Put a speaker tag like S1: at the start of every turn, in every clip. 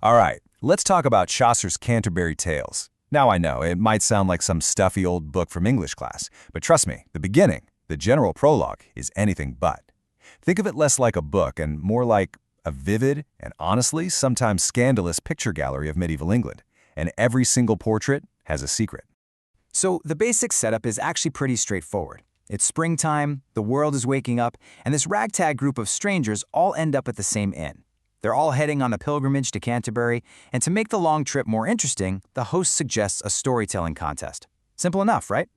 S1: All right, let's talk about Chaucer's Canterbury Tales. Now I know, it might sound like some stuffy old book from English class, but trust me, the beginning, the General Prologue, is anything but. Think of it less like a book and more like a vivid and honestly sometimes scandalous picture gallery of medieval England, and every single portrait has a secret.
S2: So the basic setup is actually pretty straightforward. It's springtime, the world is waking up, and this ragtag group of strangers all end up at the same inn. They're all heading on a pilgrimage to Canterbury, and to make the long trip more interesting, the host suggests a storytelling contest. Simple enough, right?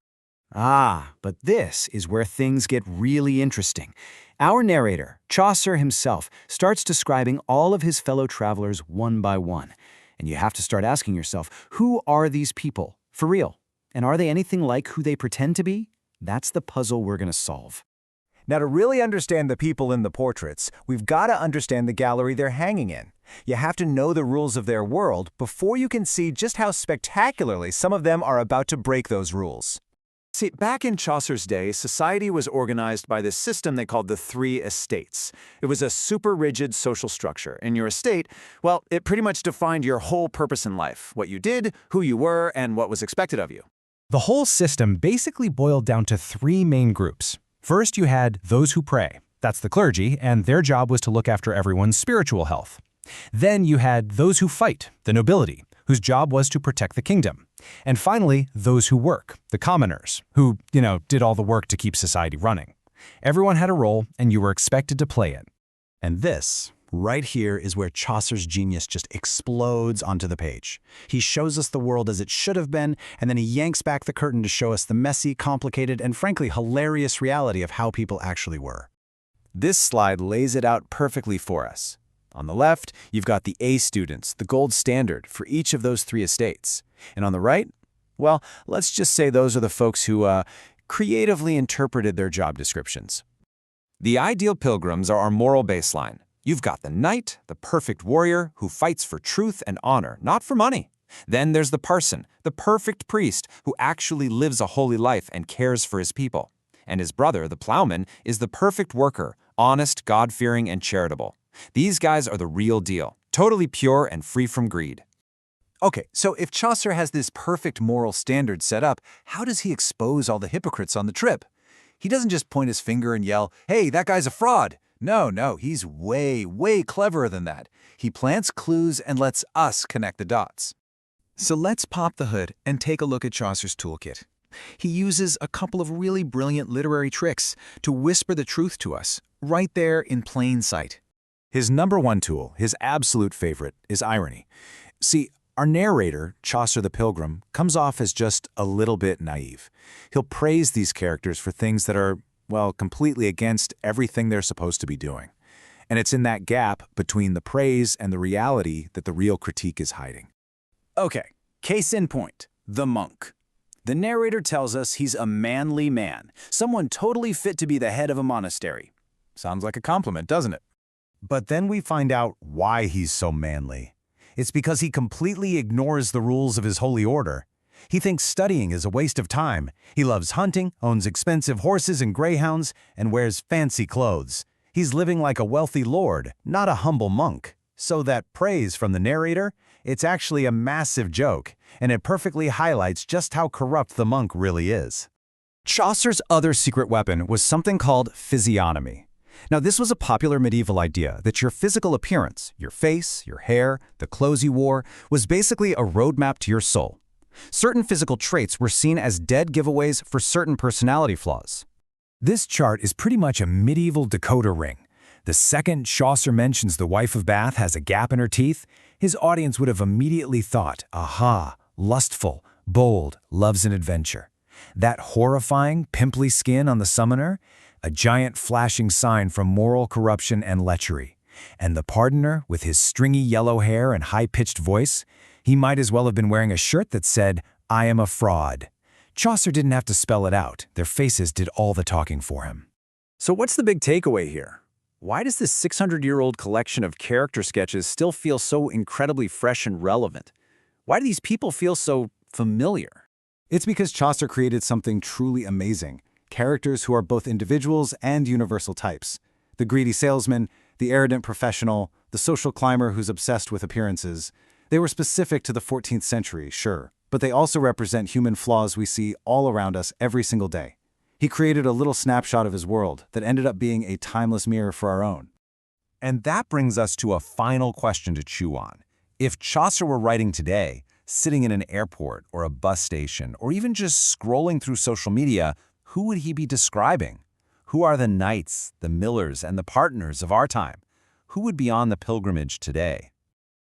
S2: Ah, but this is where things get really interesting. Our narrator, Chaucer himself, starts describing all of his fellow travelers one by one. And you have to start asking yourself, who are these people, for real? And are they anything like who they pretend to be? That's the puzzle we're going to solve.
S1: Now, to really understand the people in the portraits, we've got to understand the gallery they're hanging in. You have to know the rules of their world before you can see just how spectacularly some of them are about to break those rules.
S3: See, back in Chaucer's day, society was organized by this system they called the three estates. It was a super rigid social structure, and your estate, well, it pretty much defined your whole purpose in life, what you did, who you were, and what was expected of you.
S4: The whole system basically boiled down to three main groups. First, you had those who pray. That's the clergy, and their job was to look after everyone's spiritual health. Then you had those who fight, the nobility, whose job was to protect the kingdom. And finally, those who work, the commoners, who, did all the work to keep society running. Everyone had a role, and you were expected to play it.
S5: And this, right here, is where Chaucer's genius just explodes onto the page. He shows us the world as it should have been, and then he yanks back the curtain to show us the messy, complicated, and frankly hilarious reality of how people actually were.
S1: This slide lays it out perfectly for us. On the left, you've got the A students, the gold standard for each of those three estates. And on the right, well, let's just say those are the folks who creatively interpreted their job descriptions. The ideal pilgrims are our moral baseline. You've got the knight, the perfect warrior, who fights for truth and honor, not for money. Then there's the parson, the perfect priest, who actually lives a holy life and cares for his people. And his brother, the plowman, is the perfect worker, honest, God-fearing, and charitable. These guys are the real deal, totally pure and free from greed. Okay, so if Chaucer has this perfect moral standard set up, how does he expose all the hypocrites on the trip? He doesn't just point his finger and yell, "Hey, that guy's a fraud." No, he's way, way cleverer than that. He plants clues and lets us connect the dots. So let's pop the hood and take a look at Chaucer's toolkit. He uses a couple of really brilliant literary tricks to whisper the truth to us, right there in plain sight. His number one tool, his absolute favorite, is irony. See, our narrator, Chaucer the Pilgrim, comes off as just a little bit naive. He'll praise these characters for things that are, well, completely against everything they're supposed to be doing. And it's in that gap between the praise and the reality that the real critique is hiding.
S5: Okay, case in point, the monk. The narrator tells us he's a manly man, someone totally fit to be the head of a monastery.
S1: Sounds like a compliment, doesn't it?
S5: But then we find out why he's so manly. It's because he completely ignores the rules of his holy order. He thinks studying is a waste of time. He loves hunting, owns expensive horses and greyhounds, and wears fancy clothes. He's living like a wealthy lord, not a humble monk. So that praise from the narrator, it's actually a massive joke, and it perfectly highlights just how corrupt the monk really is.
S4: Chaucer's other secret weapon was something called physiognomy. Now, this was a popular medieval idea that your physical appearance, your face, your hair, the clothes you wore, was basically a roadmap to your soul. Certain physical traits were seen as dead giveaways for certain personality flaws. This chart is pretty much a medieval decoder ring. The second Chaucer mentions the wife of Bath has a gap in her teeth, his audience would have immediately thought, aha, lustful, bold, loves an adventure. That horrifying, pimply skin on the summoner, a giant flashing sign from moral corruption and lechery. And the pardoner, with his stringy yellow hair and high-pitched voice, he might as well have been wearing a shirt that said, "I am a fraud." Chaucer didn't have to spell it out. Their faces did all the talking for him.
S3: So what's the big takeaway here? Why does this 600-year-old collection of character sketches still feel so incredibly fresh and relevant? Why do these people feel so familiar?
S1: It's because Chaucer created something truly amazing. Characters who are both individuals and universal types. The greedy salesman, The erudite professional, the social climber who's obsessed with appearances. They were specific to the 14th century, sure, but they also represent human flaws we see all around us every single day. He created a little snapshot of his world that ended up being a timeless mirror for our own.
S5: And that brings us to a final question to chew on. If Chaucer were writing today, sitting in an airport or a bus station, or even just scrolling through social media, who would he be describing? Who are the knights, the millers, and the partners of our time? Who would be on the pilgrimage today?